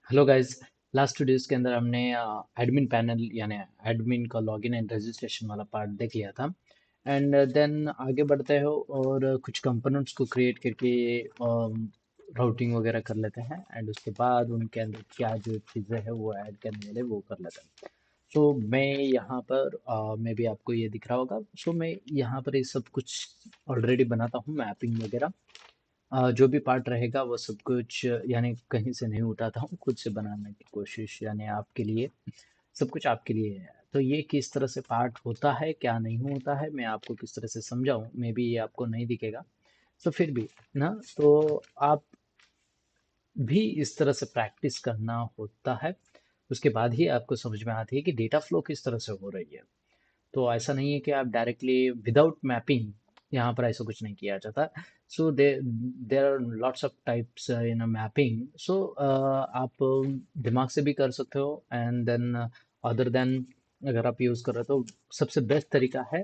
Hello guys. Last videos के अंदर हमने एडमिन पैनल यानी एडमिन का लॉगिन एंड रजिस्ट्रेशन वाला पार्ट देख लिया था। एंड देन आगे बढ़ते हो और कुछ कंपोनेंट्स को क्रिएट करके राउटिंग वगैरह कर लेते हैं एंड उसके बाद उनके अंदर क्या जो चीज़ें हैं वो ऐड करने वाले वो कर लेते हैं। सो मैं यहाँ पर मे भी आपको ये दिख रहा होगा। सो मैं यहाँ पर ये सब कुछ ऑलरेडी बनाता हूँ मैपिंग वगैरह। जो भी पार्ट रहेगा वो सब कुछ यानी कहीं से नहीं उठाता हूँ, खुद से बनाने की कोशिश यानी आपके लिए सब कुछ आपके लिए है। तो ये किस तरह से पार्ट होता है क्या नहीं होता है मैं आपको किस तरह से समझाऊं, मे बी ये आपको नहीं दिखेगा। तो फिर भी ना, तो आप भी इस तरह से प्रैक्टिस करना होता है। उसके बाद ही आपको समझ में आती है कि डेटा फ्लो किस तरह से हो रही है। तो ऐसा नहीं है कि आप डायरेक्टली विदाउट मैपिंग यहाँ पर ऐसा कुछ नहीं किया जाता। So there are lots of types in mapping. So आप दिमाग से भी कर सकते हो एंड देन अदर देन अगर आप यूज़ कर रहे हो तो सबसे बेस्ट तरीका है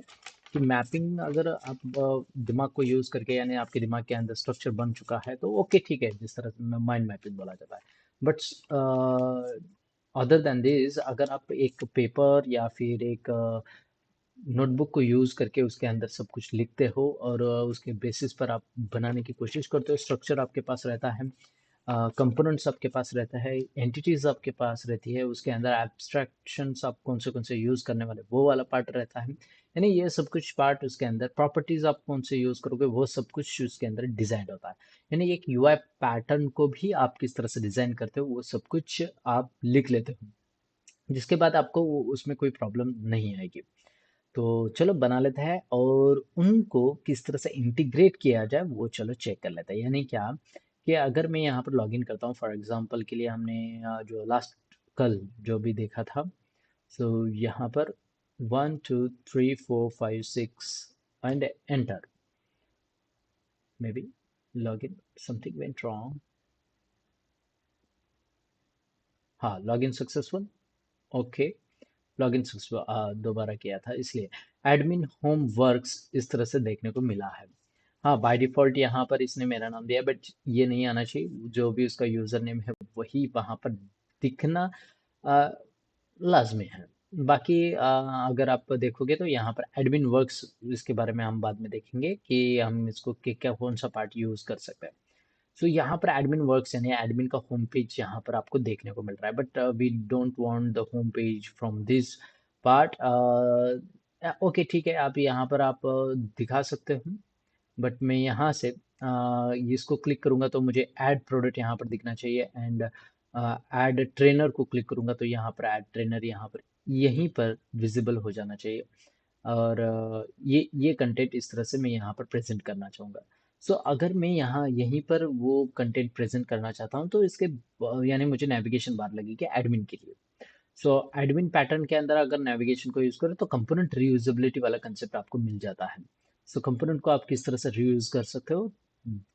कि मैपिंग अगर आप दिमाग को यूज़ करके यानी आपके दिमाग के अंदर स्ट्रक्चर बन चुका है तो ओके ठीक है, जिस तरह से माइंड मैपिंग बोला जाता है। बट अदर देन दिस अगर आप एक पेपर या फिर एक नोटबुक को यूज़ करके उसके अंदर सब कुछ लिखते हो और उसके बेसिस पर आप बनाने की कोशिश करते हो, स्ट्रक्चर आपके पास रहता है, कंपोनेंट्स आपके पास रहता है, एंटिटीज आपके पास रहती है, उसके अंदर एब्स्ट्रैक्शंस आप कौन से यूज़ करने वाले वो वाला पार्ट रहता है। यानी ये सब कुछ पार्ट उसके अंदर प्रॉपर्टीज आप कौन से यूज़ करोगे वो सब कुछ उसके अंदर डिजाइन होता है। यानी एक यूआई पैटर्न को भी आप किस तरह से डिजाइन करते हो वो सब कुछ आप लिख लेते हो, जिसके बाद आपको उसमें कोई प्रॉब्लम नहीं आएगी। तो चलो बना लेते हैं और उनको किस तरह से इंटीग्रेट किया जाए वो चलो चेक कर लेते हैं। यानी क्या कि अगर मैं यहाँ पर लॉगिन करता हूँ फॉर एग्जांपल के लिए हमने जो लास्ट कल जो भी देखा था। सो यहाँ पर 1 2 3 4 5 6 and enter. Maybe login something went wrong. हाँ, login successful. Okay, login successful दोबारा किया था इसलिए एडमिन होम वर्क्स इस तरह से देखने को मिला है। हाँ, बाय डिफॉल्ट यहाँ पर इसने मेरा नाम दिया बट ये नहीं आना चाहिए, जो भी उसका यूजर नेम है वही वहाँ पर दिखना अ, लाजमी है। बाकी अगर आप देखोगे तो यहाँ पर एडमिन वर्क्स इसके बारे में हम बाद में देखेंगे कि हम इसको क्या कौन सा पार्ट यूज कर सकते हैं। सो यहाँ पर एडमिन वर्क्स यानी एडमिन का होम पेज यहाँ पर आपको देखने को मिल रहा है but we don't want the home page from this part. Okay ठीक है, आप यहाँ पर आप दिखा सकते हो बट मैं यहाँ से इसको क्लिक करूंगा तो मुझे ऐड प्रोडक्ट यहाँ पर दिखना चाहिए एंड ऐड ट्रेनर को क्लिक करूंगा तो यहाँ पर ऐड ट्रेनर यहाँ पर यहीं पर विजिबल हो जाना चाहिए। और ये कंटेंट इस तरह से मैं यहाँ पर प्रेजेंट करना चाहूँगा। सो अगर मैं यहाँ यहीं पर वो कंटेंट प्रेजेंट करना चाहता हूँ तो इसके यानी मुझे नेविगेशन बार लगेगी एडमिन के लिए। सो एडमिन पैटर्न के अंदर अगर नेविगेशन को यूज करें तो कंपोनेंट रीयूजेबिलिटी वाला कंसेप्ट आपको मिल जाता है। सो कंपोनेंट को आप किस तरह से रीयूज कर सकते हो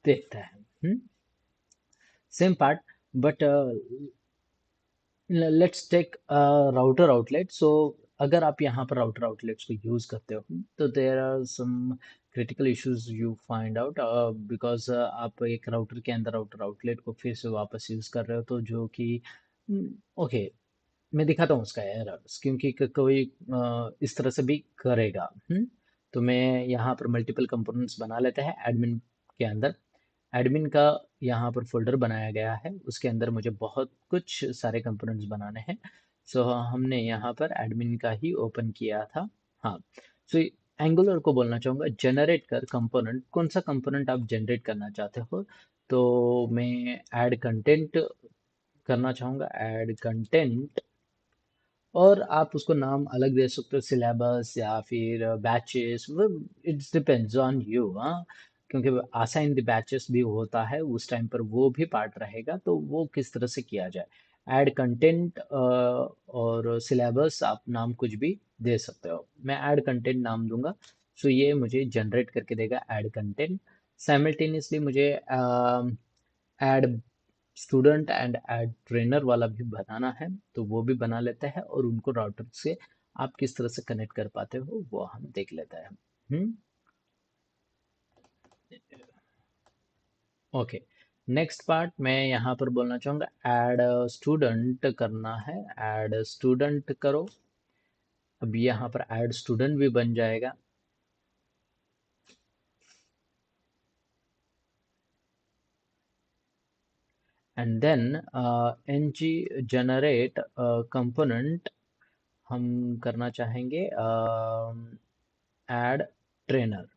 देखते हैं। Same part but let's take router outlet. So अगर आप यहाँ पर राउटर आउटलेट्स को यूज करते हो तो there are some critical issues you find out because आप एक राउटर के अंदर राउटर आउटलेट को फिर से वापस यूज कर रहे हो तो जो कि ओके, मैं दिखाता हूँ उसका एरर्स क्योंकि कोई इस तरह से भी करेगा। तो मैं यहाँ पर मल्टीपल कंपोनेंट्स बना लेते हैं एडमिन के अंदर। एडमिन का यहाँ पर फोल्डर बनाया गया है, उसके अंदर मुझे बहुत कुछ सारे कंपोनेंट्स बनाने हैं। सो हमने यहाँ पर एडमिन का ही ओपन किया था। हाँ, सो एंगुलर को बोलना चाहूँगा जनरेट कर कंपोनेंट, कौन सा कंपोनेंट आप जनरेट करना चाहते हो। तो मैं ऐड कंटेंट करना चाहूँगा, ऐड कंटेंट। और आप उसको नाम अलग दे सकते हो, सिलेबस या फिर batches, it's depends on you. हाँ, क्योंकि असाइन द बैचेस भी होता है उस टाइम पर वो भी पार्ट रहेगा तो वो किस तरह से किया जाए। ऐड कंटेंट और सिलेबस आप नाम कुछ भी दे सकते हो, मैं ऐड कंटेंट नाम दूंगा। सो ये मुझे जनरेट करके देगा ऐड कंटेंट। साइमल्टेनियसली मुझे add student and add trainer वाला भी बनाना है तो वो भी बना लेते हैं और उनको राउटर से आप किस तरह से कनेक्ट कर पाते हो वो हम देख लेते हैं। हम्म। ओके, नेक्स्ट पार्ट मैं यहाँ पर बोलना चाहूँगा, ऐड स्टूडेंट करना है। ऐड स्टूडेंट करो। अब यहाँ पर ऐड स्टूडेंट भी बन जाएगा। And then ng generate component हम करना चाहेंगे ऐड ट्रेनर।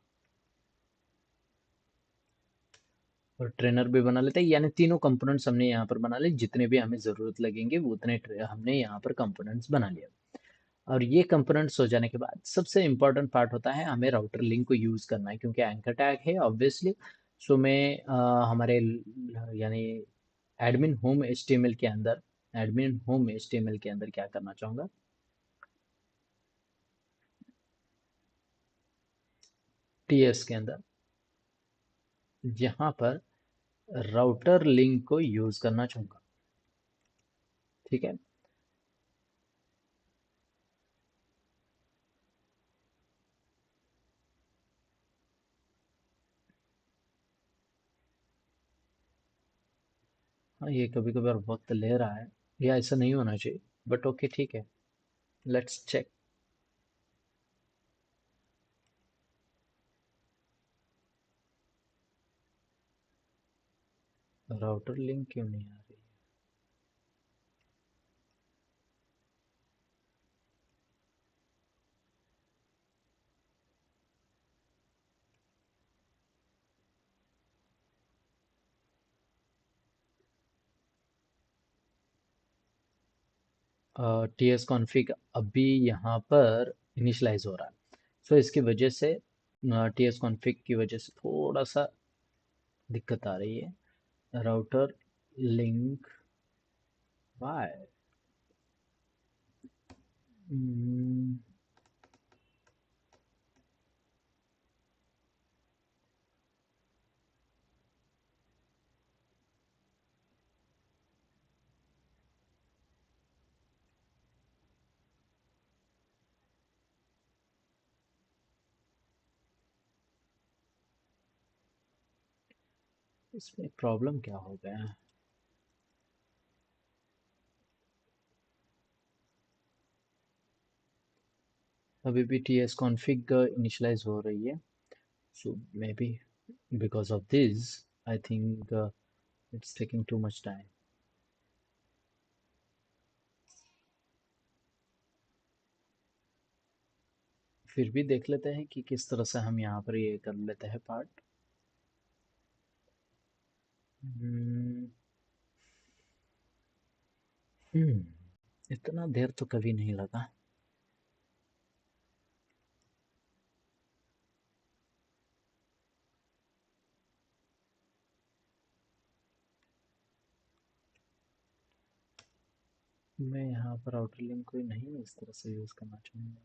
और ट्रेनर भी बना लेते हैं, यानी तीनों कंपोनेंट्स हमने यहाँ पर बना लिए, जितने भी हमें ज़रूरत लगेंगे वो उतने हमने यहाँ पर कंपोनेंट्स बना लिया। और ये कंपोनेंट्स हो जाने के बाद सबसे इम्पोर्टेंट पार्ट होता है, हमें राउटर लिंक को यूज़ करना है, क्योंकि एंकर टैग है ऑब्वियसली। सो मैं हमारे यानी एडमिन होम एचटीएमएल के अंदर, एडमिन होम एचटीएमएल के अंदर क्या करना चाहूँगा, टीएस के अंदर यहाँ पर राउटर लिंक को यूज़ करना चाहूँगा। ठीक है। हाँ, ये कभी कभार वक्त ले रहा है, या ऐसा नहीं होना चाहिए, बट ओके ठीक है। Let's check. राउटर लिंक क्यों नहीं आ रही? टी एस कॉन्फ़िग अभी यहाँ पर इनिशलाइज हो रहा है, सो इसकी वजह से टी एस कॉन्फ़िग की वजह से थोड़ा सा दिक्कत आ रही है। राउटर लिंक वाई, इसमें प्रॉब्लम क्या हो गया है? अभी भी टी एस कॉन्फ़िग इनिशलाइज हो रही है, so maybe because of this I think it's taking too much time. फिर भी देख लेते हैं कि किस तरह से हम यहाँ पर ये कर लेते हैं पार्ट। हम्म, हम्म, इतना देर तो कभी नहीं लगा। मैं यहाँ पर आउटर लिंक कोई नहीं इस तरह से यूज़ करना चाहूँगा।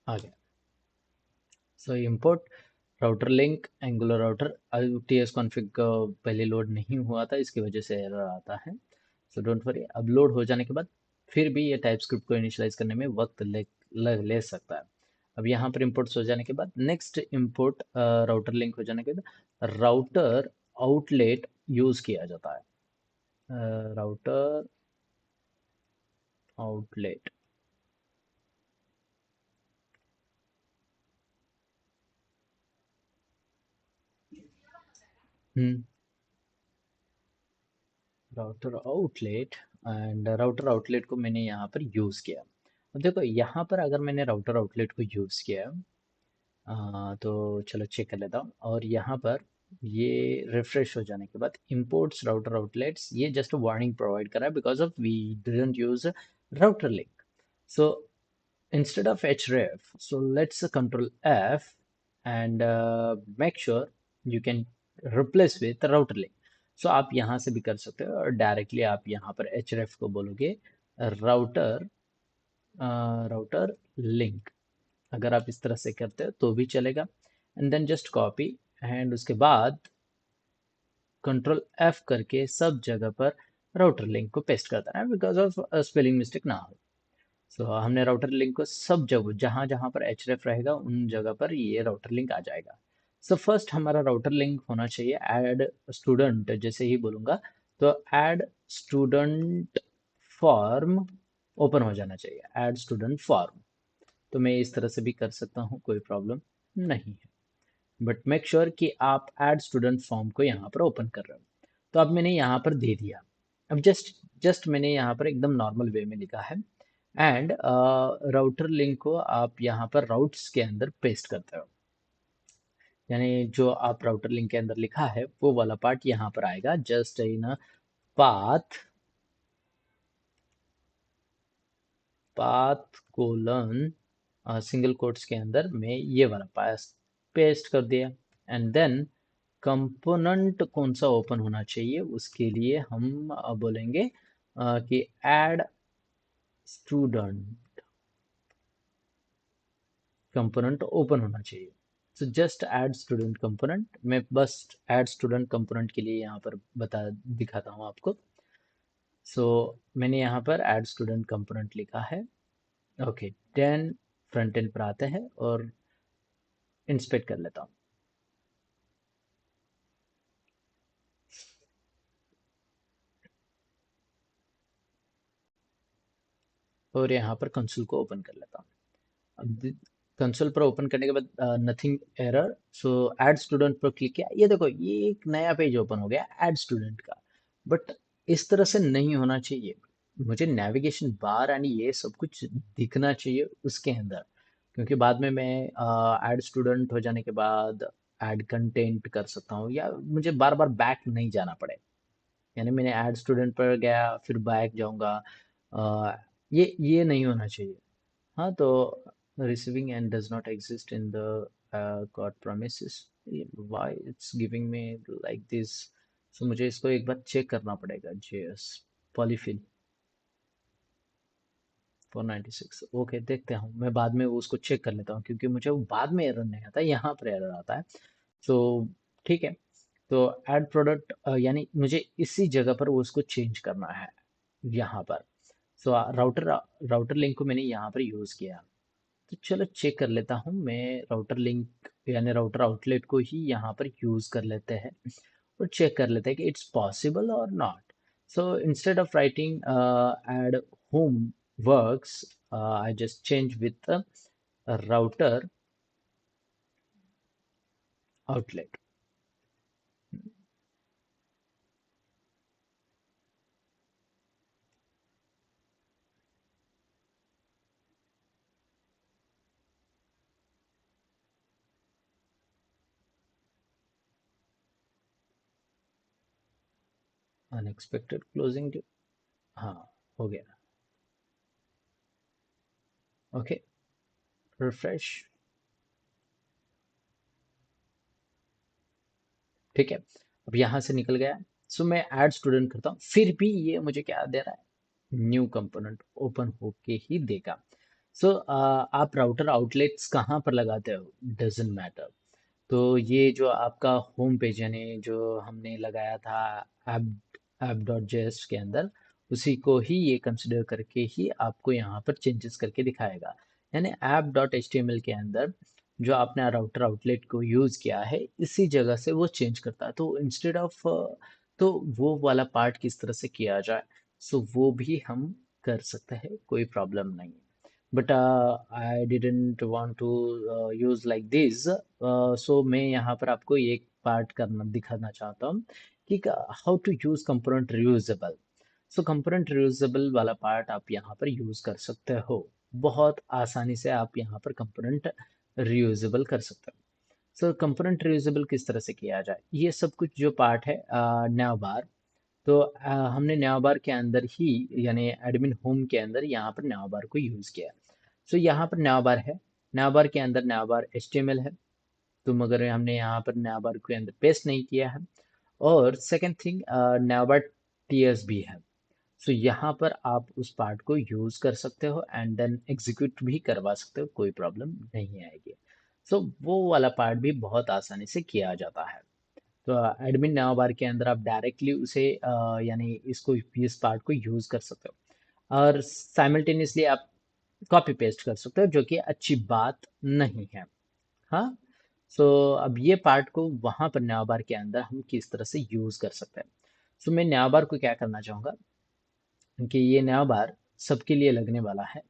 आ गया। So import router link angular router, TS config पहले लोड नहीं हुआ था, इसकी वजह से एरर आता है। सो डोंट वरी, अब लोड हो जाने के बाद फिर भी ये टाइप स्क्रिप्ट को इनिशियलाइज करने में वक्त ले सकता है। अब यहाँ पर इंपोर्ट्स हो जाने के बाद नेक्स्ट इंपोर्ट राउटर लिंक हो जाने के बाद राउटर आउटलेट यूज़ किया जाता है। Router outlet. Hmm router outlet, and router outlet को मैंने यहाँ पर यूज़ किया। अब देखो यहाँ पर अगर मैंने राउटर आउटलेट को यूज़ किया, तो चलो चेक कर लेता हूँ। और यहाँ पर ये रिफ्रेश हो जाने के बाद imports राउटर आउटलेट्स, ये जस्ट वार्निंग प्रोवाइड कर रहा है because of we didn't use router link. So instead of href, so let's control F and make sure you can replace with router link. So आप यहाँ से भी कर सकते हो, और डायरेक्टली आप यहाँ पर href को बोलोगे राउटर राउटर लिंक। अगर आप इस तरह से करते हो तो भी चलेगा। And then just copy, and उसके बाद कंट्रोल F करके सब जगह पर राउटर लिंक को पेस्ट करता है बिकॉज ऑफ स्पेलिंग मिस्टेक ना हो। सो हमने राउटर लिंक को सब जगह जहाँ जहाँ पर href रहेगा उन जगह पर ये राउटर लिंक आ जाएगा। सो फर्स्ट हमारा राउटर लिंक होना चाहिए ऐड स्टूडेंट, जैसे ही बोलूँगा तो ऐड स्टूडेंट फॉर्म ओपन हो जाना चाहिए, ऐड स्टूडेंट फॉर्म। तो मैं इस तरह से भी कर सकता हूँ, कोई प्रॉब्लम नहीं है। बट मेक श्योर कि आप ऐड स्टूडेंट फॉर्म को यहाँ पर ओपन कर रहे हो। तो अब मैंने यहाँ पर दे दिया। अब जस्ट जस्ट मैंने यहाँ पर एकदम नॉर्मल वे में लिखा है एंड राउटर लिंक को आप यहाँ पर राउट्स के अंदर पेस्ट करते हो। यानी जो आप राउटर लिंक के अंदर लिखा है वो वाला पार्ट यहाँ पर आएगा, just in path path colon single quotes के अंदर मैं ये वाला पास पेस्ट कर दिया। एंड देन कंपोनेंट कौन सा ओपन होना चाहिए उसके लिए हम बोलेंगे कि ऐड स्टूडेंट कंपोनेंट ओपन होना चाहिए। So just add student component, मैं बस ऐड स्टूडेंट कंपोनेंट के लिए यहाँ पर बता दिखाता हूँ आपको। सो मैंने यहाँ पर ऐड स्टूडेंट कंपोनेंट लिखा है। ओके, देन फ्रंट एंड पर आते हैं और इंस्पेक्ट कर लेता हूँ। और यहाँ पर कंसोल को ओपन कर लेता हूँ। अब कंसोल पर ओपन करने के बाद नथिंग एरर, सो ऐड स्टूडेंट पर क्लिक किया, ये देखो ये एक नया पेज ओपन हो गया ऐड स्टूडेंट का। बट इस तरह से नहीं होना चाहिए, मुझे नेविगेशन बार यानी ये सब कुछ दिखना चाहिए उसके अंदर, क्योंकि बाद में मैं ऐड स्टूडेंट हो जाने के बाद ऐड कंटेंट कर सकता हूँ या मुझे बार बार बैक नहीं जाना पड़े। यानी मैंने ऐड स्टूडेंट पर गया फिर बैक जाऊंगा, ये नहीं होना चाहिए। हाँ तो receiving and does not exist in the God promises, why it's giving me like this? So मुझे इसको एक बार चेक करना पड़ेगा। JS पॉलीफिल 496, ओके देखते हूँ, मैं बाद में वो उसको चेक कर लेता हूँ क्योंकि मुझे वो बाद में एरर नहीं आता, यहाँ पर एरर आता है। सो ठीक है, तो ऐड प्रोडक्ट यानी मुझे इसी जगह पर वो उसको चेंज करना है यहाँ पर। सो राउटर राउटर लिंक को मैंने यहाँ पर यूज़ किया। तो चलो चेक कर लेता हूँ मैं, राउटर लिंक यानी राउटर आउटलेट को ही यहाँ पर यूज़ कर लेते हैं और चेक कर लेते हैं कि इट्स पॉसिबल और not. So instead of writing add home works, I just change with router outlet. Unexpected closing, हाँ हो गया। Okay, refresh. ठीक है, अब यहाँ से निकल गया। सो मैं ऐड स्टूडेंट करता हूँ, फिर भी ये मुझे क्या दे रहा है, न्यू कंपोनेंट ओपन होके ही देगा। सो आप राउटर आउटलेट्स कहाँ पर लगाते हो डजेंट मैटर। तो ये जो आपका होम पेज यानी जो हमने लगाया था ऐप ऐप डॉट जेएस के अंदर, उसी को ही ये कंसिडर करके ही आपको यहाँ पर चेंजेस करके दिखाएगा। यानी app dot H T M L के अंदर जो आपने राउटर आउटलेट को यूज़ किया है इसी जगह से वो चेंज करता है। तो इंस्टेड ऑफ तो वो वाला पार्ट किस तरह से किया जाए, सो वो भी हम कर सकते हैं, कोई प्रॉब्लम नहीं है। But I didn't want to use like this. So मैं यहाँ पर आपको एक पार्ट करना दिखाना चाहता हूँ कि how to use component reusable. So component reusable वाला पार्ट आप यहाँ पर यूज कर सकते हो, बहुत आसानी से आप यहाँ पर कंपोनेंट रियूजेबल कर सकते हो। सो कंपोनेंट रियूजेबल किस तरह से किया जाए, ये सब कुछ जो पार्ट है नैवबार, तो हमने नैवबार के अंदर ही यानी एडमिन होम के अंदर यहाँ पर नैवबार को यूज़ किया। सो यहाँ पर नैवबार है, नैवबार के अंदर नैवबार HTML है, तो मगर हमने यहाँ पर नैवबार के अंदर पेस्ट नहीं किया है। और सेकंड थिंग, नैवबार TSB है। सो यहाँ पर आप उस पार्ट को यूज़ कर सकते हो एंड देन एग्जीक्यूट भी करवा सकते हो, कोई प्रॉब्लम नहीं आएगी। सो वो वाला पार्ट भी बहुत आसानी से किया जाता है। तो एडमिन नाव बार के अंदर आप डायरेक्टली उसे यानी इसको इस पार्ट को यूज़ कर सकते हो। और साइमल्टेनियसली आप कॉपी पेस्ट कर सकते हो, जो कि अच्छी बात नहीं है। हाँ। सो अब ये पार्ट को वहां पर नावबार के अंदर हम किस तरह से यूज कर सकते हैं। सो मैं नावबार को क्या करना चाहूंगा कि ये नया बार सबके लिए लगने वाला है,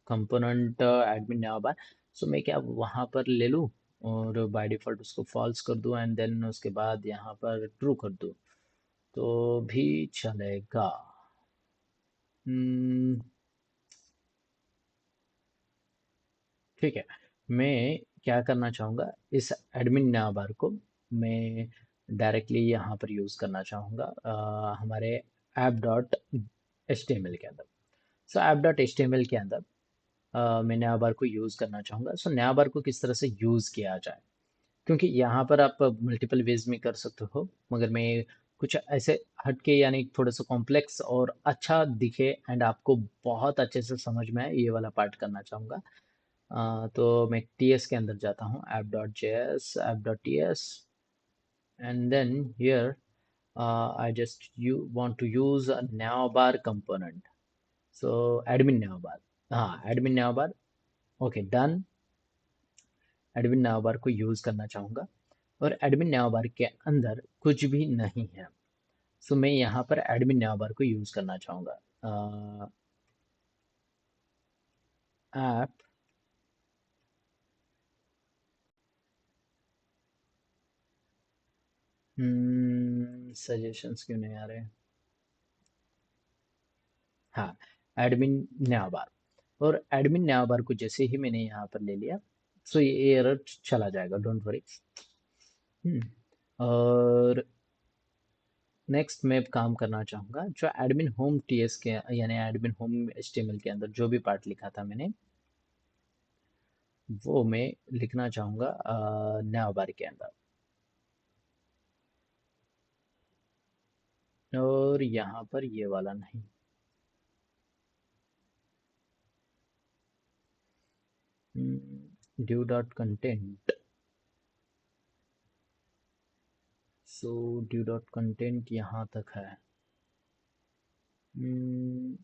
कंपोनेंट एडमिन नया बार। सो मैं क्या वहाँ पर ले लूँ और बाय डिफ़ॉल्ट उसको फॉल्स कर दूँ एंड देन उसके बाद यहाँ पर ट्रू कर दूँ तो भी चलेगा। हम्म, ठीक है। मैं क्या करना चाहूँगा, इस एडमिन नया बार को मैं डायरेक्टली यहाँ पर यूज़ करना चाहूँगा हमारे app dot H T M L के अंदर। So app dot H T M L के अंदर मैं नया बार को यूज़ करना चाहूँगा। सो नया बार को किस तरह से यूज़ किया जाए, क्योंकि यहाँ पर आप मल्टीपल वेज में कर सकते हो, मगर मैं कुछ ऐसे हटके यानी थोड़ा सा कॉम्प्लेक्स और अच्छा दिखे एंड आपको बहुत अच्छे से समझ में आए, ये वाला पार्ट करना चाहूँगा। तो मैं टी एस के अंदर जाता हूँ, app dot J S, app dot T S, and then here I just you want to use a नया बार कंपोनेंट। सो एडमिन नया बार, हाँ एडमिन नया बार, ओके डन। एडमिन नावबार को यूज करना चाहूंगा और एडमिन नावबार के अंदर कुछ भी नहीं है। सो मैं यहाँ पर एडमिन नावबार को यूज करना चाहूंगा। ऐप सजेशंस क्यों नहीं आ रहे। हाँ, एडमिन नावबार, और एडमिन नावबार को जैसे ही मैंने यहाँ पर ले लिया, सो ये एरर चला जाएगा, डोंट वरी। और नेक्स्ट मैं काम करना चाहूँगा जो एडमिन होम टीएस के यानी एडमिन होम एचटीएमएल के अंदर जो भी पार्ट लिखा था मैंने, वो मैं लिखना चाहूँगा नया बार के अंदर। और यहाँ पर ये वाला नहीं। Due dot content, so due dot content यहाँ तक है। हम्म,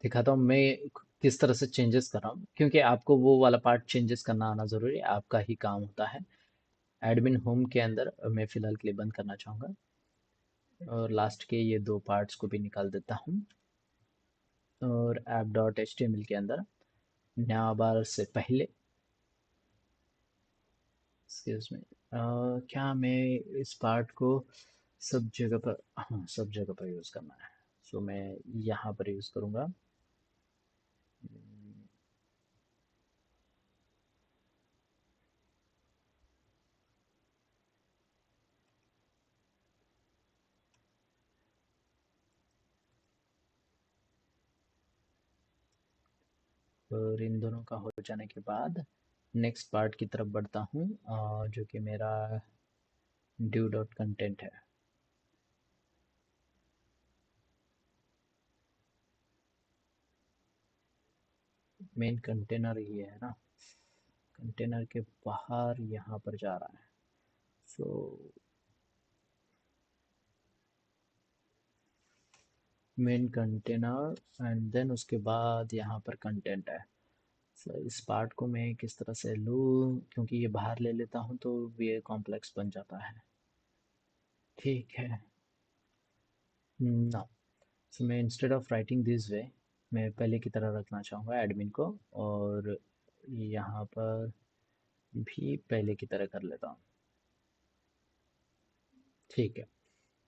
दिखाता हूँ मैं किस तरह से चेंजेस कर रहा हूँ, क्योंकि आपको वो वाला पार्ट चेंजेस करना आना ज़रूरी है, आपका ही काम होता है। एडमिन होम के अंदर मैं फ़िलहाल के लिए बंद करना चाहूँगा और लास्ट के ये दो पार्ट्स को भी निकाल देता हूँ। और app dot H T M L के अंदर नया बार से पहले, एक्सक्यूज मी, क्या मैं इस पार्ट को सब जगह पर, हाँ सब जगह पर यूज़ करना है। सो मैं यहाँ पर यूज़ करूँगा। और इन दोनों का हो जाने के बाद नेक्स्ट पार्ट की तरफ बढ़ता हूँ, जो कि मेरा ड्यू डॉट कंटेंट है। मेन कंटेनर ये है ना, कंटेनर के बाहर यहाँ पर जा रहा है। So main container and then उसके बाद यहाँ पर कंटेंट है। सो इस पार्ट को मैं किस तरह से लूँ, क्योंकि ये बाहर ले लेता हूँ तो ये कॉम्प्लेक्स बन जाता है। ठीक है ना। सो मैं instead of writing this way, मैं पहले की तरह रखना चाहूँगा एडमिन को, और यहाँ पर भी पहले की तरह कर लेता हूँ। ठीक है।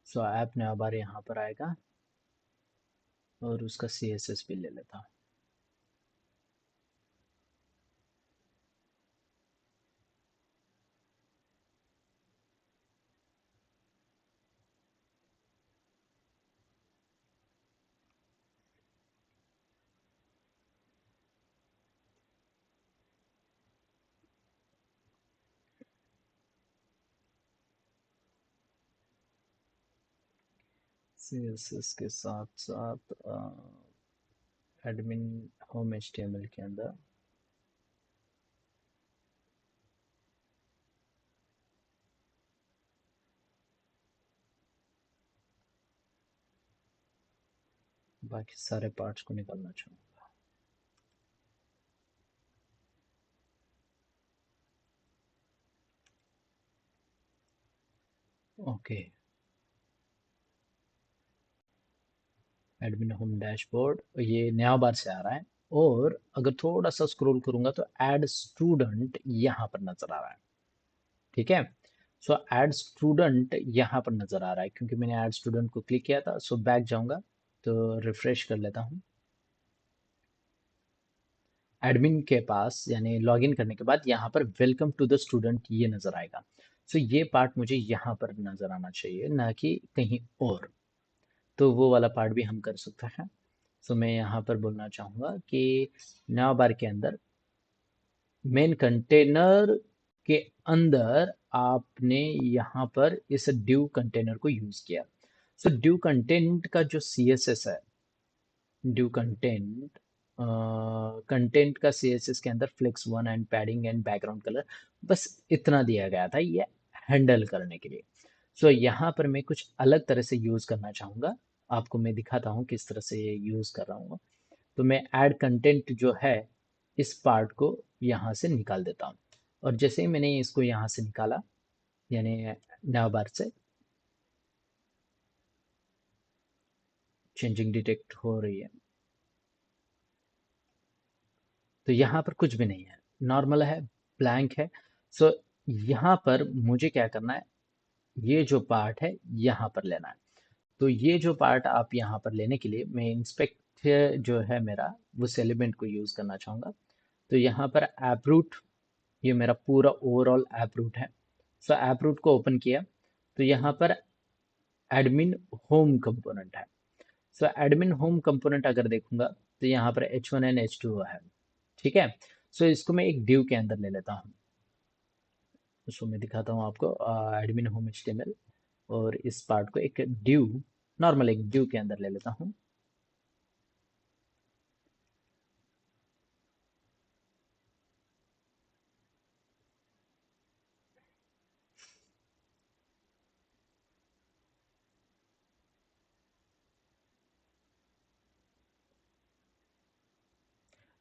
सो ऐप नया बार यहाँ पर आएगा और उसका सी एस एस भी ले लेता हूँ। सी एस एस के साथ साथ admin home H T M L के अंदर बाकी सारे पार्ट्स को निकालना चाहूँगा। ओके, एडमिन होम डैशबोर्ड ये नया बार से आ रहा है। और अगर थोड़ा सा स्क्रॉल करूंगा तो ऐड स्टूडेंट यहाँ पर नजर आ रहा है। ठीक है, सो ऐड स्टूडेंट यहाँ पर नजर आ रहा है क्योंकि मैंने ऐड स्टूडेंट को क्लिक किया था। सो बैक जाऊंगा तो रिफ्रेश कर लेता हूँ। एडमिन के पास यानी लॉगिन करने के बाद यहाँ पर वेलकम टू द स्टूडेंट ये नजर आएगा। सो ये पार्ट मुझे यहाँ पर नजर आना चाहिए, ना कि कहीं और। तो वो वाला पार्ट भी हम कर सकते हैं। सो मैं यहाँ पर बोलना चाहूँगा कि नया बार के अंदर मेन कंटेनर के अंदर आपने यहाँ पर इस ड्यू कंटेनर को यूज किया। सो ड्यू कंटेंट का जो सीएसएस है, ड्यू कंटेंट कंटेंट का सीएसएस के अंदर flex one and padding and background colour, बस इतना दिया गया था ये हैंडल करने के लिए। सो यहाँ पर मैं कुछ अलग तरह से यूज करना चाहूँगा। आपको मैं दिखाता हूँ किस तरह से यूज कर रहा हूँ। तो मैं ऐड कंटेंट जो है इस पार्ट को यहाँ से निकाल देता हूँ। और जैसे ही मैंने इसको यहाँ से निकाला यानी नया बार से चेंजिंग डिटेक्ट हो रही है, तो यहाँ पर कुछ भी नहीं है, नॉर्मल है, ब्लैंक है। सो यहाँ पर मुझे क्या करना है, ये जो पार्ट है यहाँ पर लेना है। तो ये जो पार्ट आप यहाँ पर लेने के लिए मैं इंस्पेक्ट जो है मेरा उस एलिमेंट को यूज करना चाहूँगा। तो यहाँ पर ऐप रूट, ये मेरा पूरा ओवरऑल ऐप रूट है। सो ऐप रूट को ओपन किया तो यहाँ पर एडमिन होम कंपोनेंट है। सो एडमिन होम कंपोनेंट अगर देखूंगा तो यहाँ पर H1 एंड H2 है। ठीक है, सो इसको मैं एक ड्यू के अंदर ले लेता हूँ। सो मैं दिखाता हूँ आपको एडमिन होम HTML, और इस पार्ट को एक ड्यू, नॉर्मल एक ड्यू के अंदर ले लेता हूँ।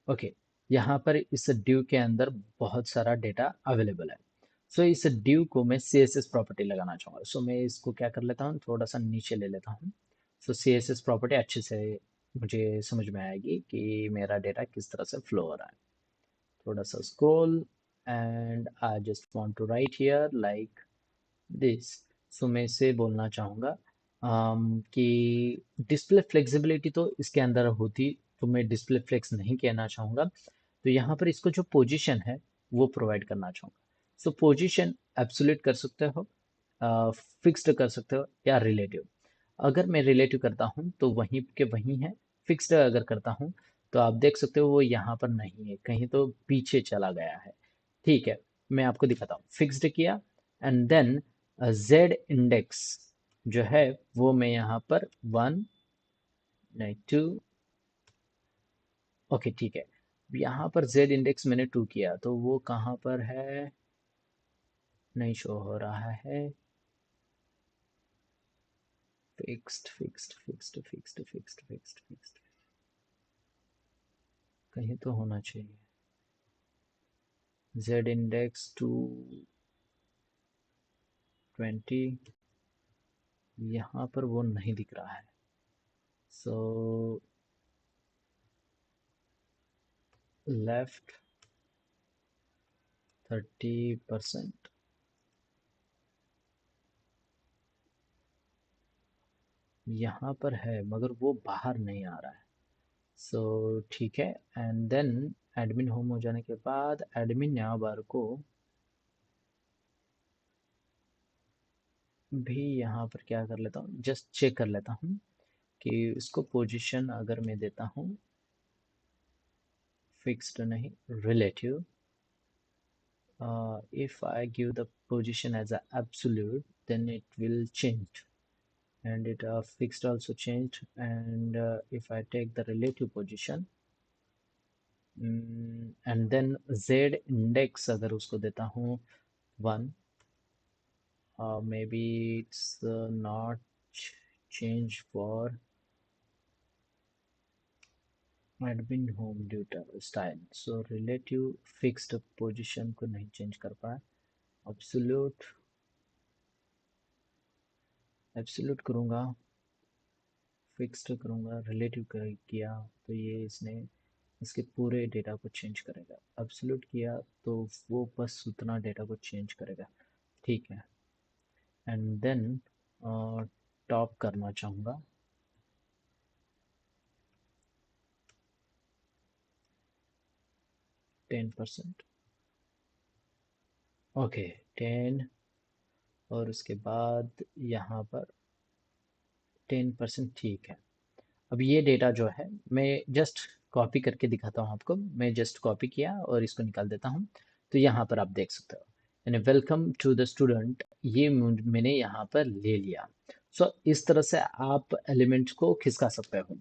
ओके, यहाँ पर इस ड्यू के अंदर बहुत सारा डेटा अवेलेबल है। सो इस ड्यू को मैं CSS प्रॉपर्टी लगाना चाहूँगा। सो मैं इसको क्या कर लेता हूँ, थोड़ा सा नीचे ले लेता हूँ। सो CSS प्रॉपर्टी अच्छे से मुझे समझ में आएगी कि मेरा डेटा किस तरह से फ्लो हो रहा है। थोड़ा सा scroll and I just want to write here like this. So मैं इसे बोलना चाहूँगा कि डिस्प्ले फ्लेक्सिबिलिटी तो इसके अंदर होती, तो मैं डिस्प्ले फ्लेक्स नहीं कहना चाहूँगा। तो यहाँ पर इसको जो पोजीशन है वो प्रोवाइड करना चाहूँगा। सो पोजीशन एब्सोल्यूट कर सकते हो, फिक्स्ड कर सकते हो, या रिलेटिव। अगर मैं रिलेटिव करता हूँ तो वहीं के वहीं है। फिक्स्ड अगर करता हूँ तो आप देख सकते हो वो यहाँ पर नहीं है, कहीं तो पीछे चला गया है। ठीक है, मैं आपको दिखाता हूँ। फिक्स्ड किया एंड देन जेड इंडेक्स जो है वो मैं यहाँ पर 1 नहीं 2, ओके ठीक है। यहाँ पर जेड इंडेक्स मैंने 2 किया तो वो कहाँ पर है, नहीं शो हो रहा है। Fixed fixed fixed fixed fixed fixed fixed, कहीं तो होना चाहिए। जेड इंडेक्स 220, यहाँ पर वो नहीं दिख रहा है। सो लेफ्ट 30%, यहाँ पर है मगर वो बाहर नहीं आ रहा है। सो ठीक है, एंड देन एडमिन होम हो जाने के बाद एडमिन नया बार को भी यहाँ पर क्या कर लेता हूँ, जस्ट चेक कर लेता हूँ कि इसको पोजीशन अगर मैं देता हूँ फिक्स्ड नहीं relative, if I give the position as a absolute then it will change, and it fixed also changed. And if I take the relative position and then z index अगर उसको देता हूँ 1, maybe it's not change for admin home ड्यूटर style, so relative fixed position को नहीं change कर पाए, absolute absolute करूँगा, fixed करूँगा, रिलेटिव किया तो ये इसने इसके पूरे डेटा को चेंज करेगा, एब्सोल्यूट किया तो वो बस उतना डेटा को चेंज करेगा। ठीक है, एंड देन टॉप करना चाहूँगा, 10%। ओके, 10, और उसके बाद यहाँ पर 10%। ठीक है, अब ये डेटा जो है मैं जस्ट कॉपी करके दिखाता हूँ आपको, मैं जस्ट कॉपी किया और इसको निकाल देता हूँ। तो यहाँ पर आप देख सकते हो, यानी वेलकम टू द स्टूडेंट, ये मैंने यहाँ पर ले लिया। सो इस तरह से आप एलिमेंट्स को खिसका सकते हो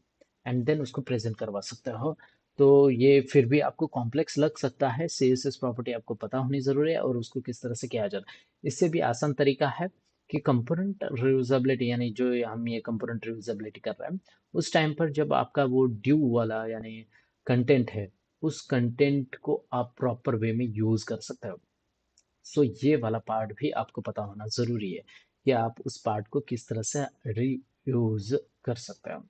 एंड देन उसको प्रेजेंट करवा सकते हो। तो ये फिर भी आपको कॉम्प्लेक्स लग सकता है, CSS प्रॉपर्टी आपको पता होनी ज़रूरी है और उसको किस तरह से किया जाता है। इससे भी आसान तरीका है कि कंपोनेंट रियूजेबिलिटी, यानी जो हम ये कंपोनेंट रियूजेबिलिटी कर रहे हैं, उस टाइम पर जब आपका वो ड्यू वाला यानी कंटेंट है, उस कंटेंट को आप प्रॉपर वे में यूज़ कर सकते हो। सो ये वाला पार्ट भी आपको पता होना ज़रूरी है कि आप उस पार्ट को किस तरह से रीयूज कर सकते हो,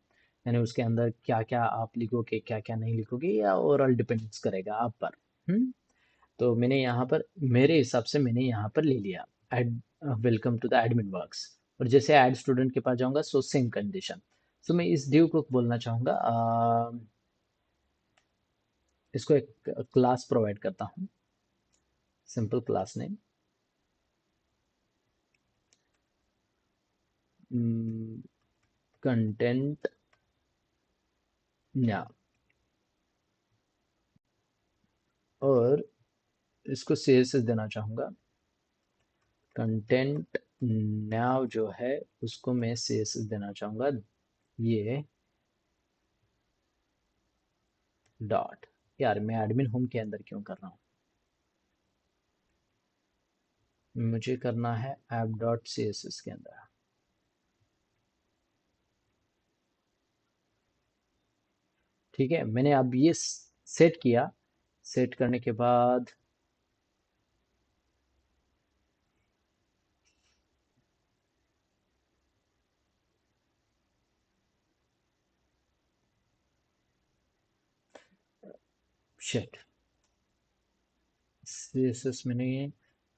यानी उसके अंदर क्या क्या आप लिखोगे क्या क्या नहीं लिखोगे, या ओवरऑल डिपेंड्स करेगा आप पर। हम्म तो मैंने यहाँ पर, मेरे हिसाब से मैंने यहाँ पर ले लिया add welcome to the admin works, और जैसे ऐड स्टूडेंट के पास जाऊंगा सो सेम कंडीशन। सो मैं इस ड्यू को बोलना चाहूँगा, इसको एक क्लास प्रोवाइड करता हूँ, सिंपल क्लास नेम, कंटेंट या, और इसको CSS देना चाहूँगा, कंटेंट नाउ जो है उसको मैं CSS देना चाहूँगा, ये डॉट। यार मैं एडमिन होम के अंदर क्यों कर रहा हूँ, मुझे करना है ऐप डॉट CSS के अंदर। ठीक है, मैंने अब ये सेट किया, सेट करने के बाद शिट, CSS मैंने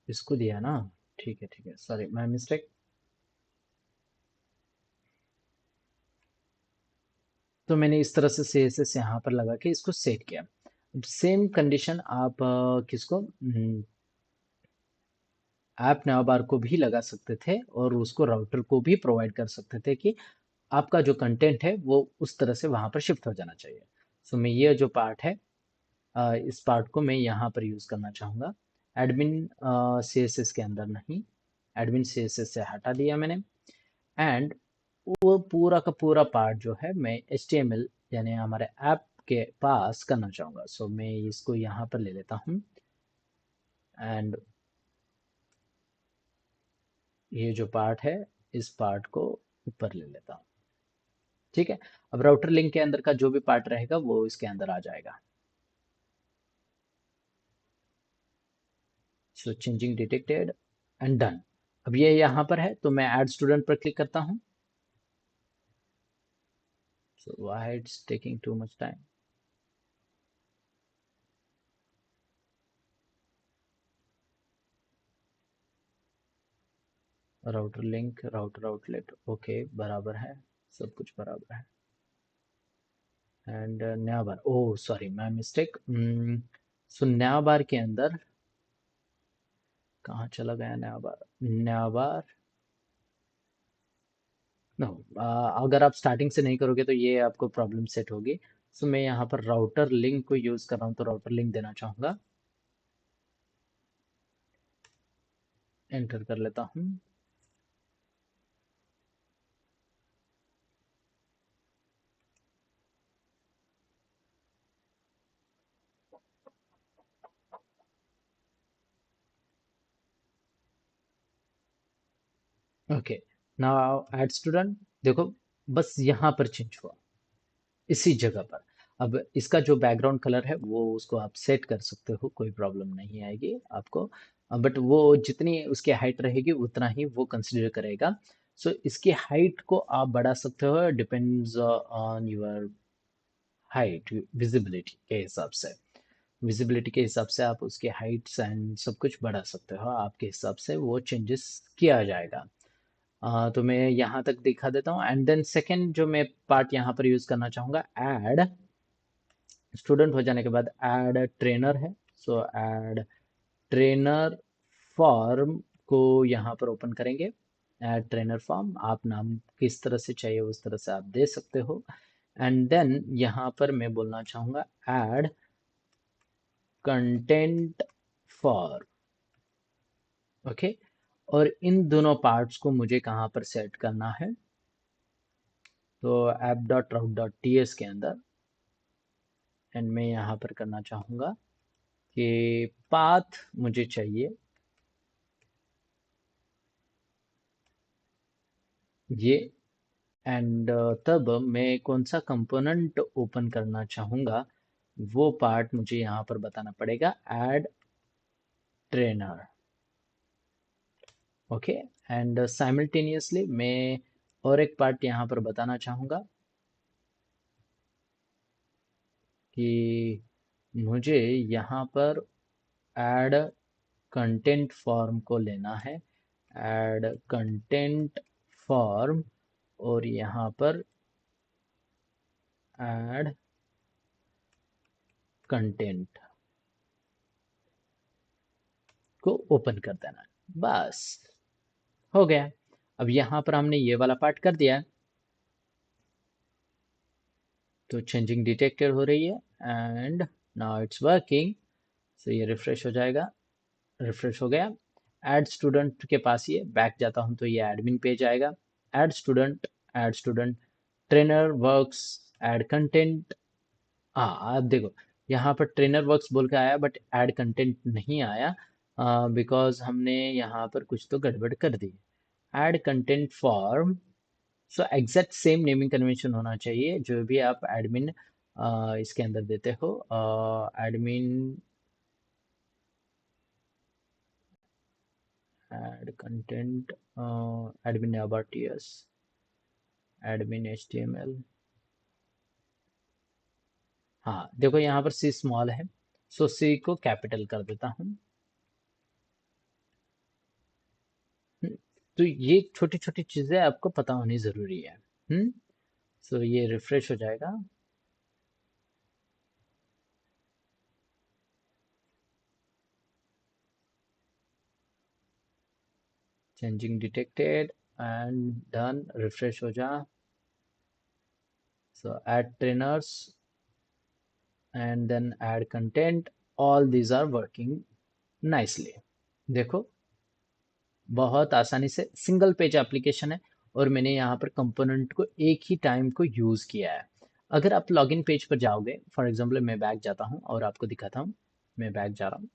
इसको दिया ना, ठीक है, सॉरी माय मिस्टेक। तो मैंने इस तरह से CSS यहाँ पर लगा के इसको सेट किया। सेम कंडीशन आप किसको, ऐप नावबार को भी लगा सकते थे और उसको राउटर को भी प्रोवाइड कर सकते थे कि आपका जो कंटेंट है वो उस तरह से वहाँ पर शिफ्ट हो जाना चाहिए। सो मैं ये जो पार्ट है, इस पार्ट को मैं यहाँ पर यूज़ करना चाहूँगा, एडमिन CSS के अंदर नहीं, एडमिन CSS से हटा दिया मैंने। एंड वो पूरा का पूरा पार्ट जो है मैं HTML यानी हमारे ऐप के पास करना चाहूँगा। सो मैं इसको यहाँ पर ले लेता हूँ एंड ये जो पार्ट है इस पार्ट को ऊपर ले लेता हूँ। ठीक है, अब राउटर लिंक के अंदर का जो भी पार्ट रहेगा वो इसके अंदर आ जाएगा। सो चेंजिंग डिटेक्टेड एंड डन। अब ये यहाँ पर है तो मैं ऐड स्टूडेंट पर क्लिक करता हूँ। So why it's taking too much time, router link router outlet okay बराबर है, सब कुछ बराबर है। एंड नया बार, ओह सॉरी माय मिस्टेक। सो नया बार के अंदर कहाँ चला गया नया बार, नया बार नो, अगर आप स्टार्टिंग से नहीं करोगे तो ये आपको प्रॉब्लम सेट होगी। सो मैं यहाँ पर राउटर लिंक को यूज कर रहा हूँ तो राउटर लिंक देना चाहूँगा, एंटर कर लेता हूँ। ओके, नाउ ऐड स्टूडेंट, देखो बस यहाँ पर चेंज हुआ, इसी जगह पर। अब इसका जो बैकग्राउंड कलर है वो उसको आप सेट कर सकते हो, कोई प्रॉब्लम नहीं आएगी आपको। बट वो जितनी उसकी हाइट रहेगी उतना ही वो कंसिडर करेगा। सो इसकी हाइट को आप बढ़ा सकते हो, depends on your height, visibility के हिसाब से। विजिबिलिटी के हिसाब से आप उसके हाइट्स एंड सब कुछ बढ़ा सकते हो, आपके हिसाब से वो चेंजेस किया जाएगा। तो मैं यहाँ तक दिखा देता हूँ। एंड देन सेकेंड जो मैं पार्ट यहाँ पर यूज करना चाहूँगा, ऐड स्टूडेंट हो जाने के बाद ऐड ट्रेनर है। सो ऐड ट्रेनर फॉर्म को यहाँ पर ओपन करेंगे। ऐड ट्रेनर फॉर्म, आप नाम किस तरह से चाहिए उस तरह से आप दे सकते हो। एंड देन यहाँ पर मैं बोलना चाहूँगा ऐड कंटेंट फॉर, ओके। और इन दोनों पार्ट्स को मुझे कहाँ पर सेट करना है, तो app.route.ts के अंदर। एंड मैं यहाँ पर करना चाहूँगा कि पाथ मुझे चाहिए ये। एंड तब मैं कौन सा कंपोनेंट ओपन करना चाहूँगा वो पार्ट मुझे यहाँ पर बताना पड़ेगा, add trainer, okay. And simultaneously मैं और एक पार्ट यहाँ पर बताना चाहूँगा कि मुझे यहाँ पर ऐड कंटेंट फॉर्म को लेना है। ऐड कंटेंट फॉर्म, और यहाँ पर ऐड कंटेंट को ओपन कर देना है, बस हो गया। अब यहाँ पर हमने ये वाला पार्ट कर दिया है, तो चेंजिंग डिटेक्टेड हो रही है एंड नाउ इट्स वर्किंग। सो ये रिफ्रेश हो जाएगा, रिफ्रेश हो गया। ऐड स्टूडेंट के पास ये बैक जाता हूँ तो ये एडमिन पेज आएगा। Add student, add student, trainer works, add content. हाँ अब देखो, यहाँ पर ट्रेनर वर्क्स बोल के आया बट ऐड कंटेंट नहीं आया, बिकॉज हमने यहाँ पर कुछ तो गड़बड़ कर दी। Add content form, so exact same naming convention होना चाहिए जो भी आप एडमिन इसके अंदर देते हो। Admin add content, admin about TS, admin HTML. हाँ देखो यहाँ पर सी स्मॉल है, सो सी को कैपिटल कर देता हूँ। तो ये छोटी छोटी चीजें आपको पता होनी जरूरी है। सो ये रिफ्रेश हो जाएगा। Changing detected and done, refresh हो जा। So add trainers and then add content, all these are working nicely. देखो बहुत आसानी से सिंगल पेज एप्लीकेशन है, और मैंने यहाँ पर कंपोनेंट को एक ही टाइम को यूज किया है। अगर आप लॉगिन पेज पर जाओगे, फॉर एग्जांपल मैं बैक जाता हूँ और आपको दिखाता हूँ। मैं बैक जा रहा हूँ,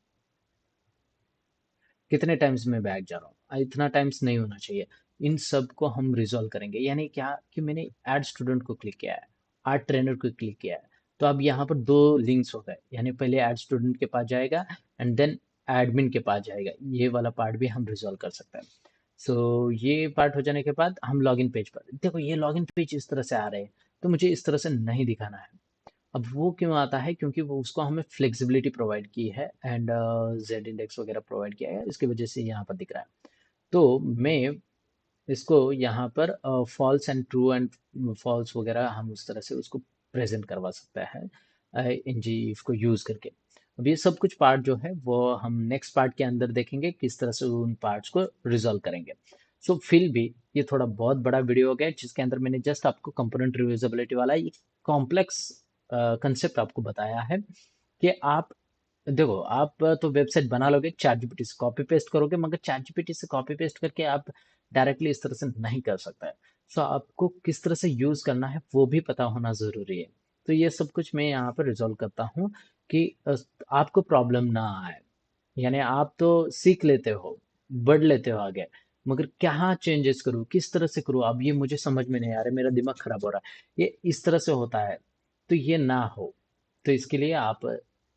कितने टाइम्स मैं बैक जा रहा हूँ, इतना टाइम्स नहीं होना चाहिए। इन सब को हम रिजॉल्व करेंगे, यानी क्या कि मैंने ऐड स्टूडेंट को क्लिक किया है, ऐड ट्रेनर को क्लिक किया है, तो अब यहाँ पर दो लिंक्स हो गए, यानी पहले ऐड स्टूडेंट के पास जाएगा एंड देन एडमिन के पास जाएगा। ये वाला पार्ट भी हम रिजॉल्व कर सकते हैं। सो ये पार्ट हो जाने के बाद हम लॉगिन पेज पर देखो, ये लॉगिन पेज इस तरह से आ रहे हैं, तो मुझे इस तरह से नहीं दिखाना है। अब वो क्यों आता है, क्योंकि वो उसको हमें फ्लेक्सिबिलिटी प्रोवाइड की है एंड जेड इंडेक्स वगैरह प्रोवाइड किया है, इसकी वजह से यहाँ पर दिख रहा है। तो मैं इसको यहाँ पर false and true and false वगैरह हम उस तरह से उसको प्रेजेंट करवा सकते हैं इन जी को यूज करके। अब ये सब कुछ पार्ट जो है वो हम नेक्स्ट पार्ट के अंदर देखेंगे, किस तरह से उन पार्ट्स को रिजॉल्व करेंगे। सो फिर भी ये थोड़ा बहुत बड़ा वीडियो हो गया जिसके अंदर मैंने जस्ट आपको कंपोनेंट रियूजेबिलिटी वाला एक कॉम्प्लेक्स कंसेप्ट आपको बताया है कि आप देखो, आप तो वेबसाइट बना लोगे, चैट जीपीटी से कॉपी पेस्ट करोगे, मगर चैट जीपीटी से कॉपी पेस्ट करके आप डायरेक्टली इस तरह से नहीं कर सकता है। सो आपको किस तरह से यूज करना है वो भी पता होना जरूरी है। तो ये सब कुछ मैं यहाँ पर रिजॉल्व करता हूँ कि आपको प्रॉब्लम ना आए। यानी आप तो सीख लेते हो, बढ़ लेते हो आगे, मगर क्या चेंजेस करूँ, किस तरह से करूँ, अब ये मुझे समझ में नहीं आ रहा है, मेरा दिमाग खराब हो रहा है, ये इस तरह से होता है, तो ये ना हो। तो इसके लिए आप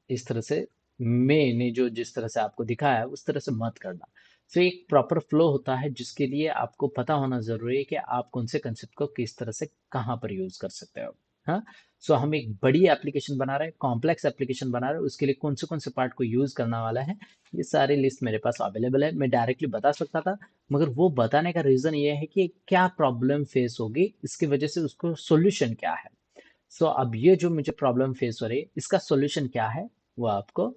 इस तरह से, मैंने जो जिस तरह से आपको दिखाया है उस तरह से मत करना। सो एक प्रॉपर फ्लो होता है जिसके लिए आपको पता होना जरूरी है कि आप कौन से कंसेप्ट को किस तरह से कहाँ पर यूज कर सकते हो। हाँ। सो हम एक बड़ी एप्लीकेशन बना रहे हैं, कॉम्प्लेक्स एप्लीकेशन बना रहे हैं, उसके लिए कौन से पार्ट को यूज करना वाला है, ये सारी लिस्ट मेरे पास अवेलेबल है। मैं डायरेक्टली बता सकता था, मगर वो बताने का रीजन ये है कि क्या प्रॉब्लम फेस होगी, इसकी वजह से उसको सोल्यूशन क्या है। सो अब ये जो मुझे प्रॉब्लम फेस हो रही है, इसका सोल्यूशन क्या है, वो आपको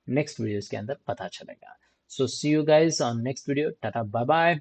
नेक्स्ट वीडियोस के अंदर पता चलेगा। So see you guys on next video. Tata bye bye.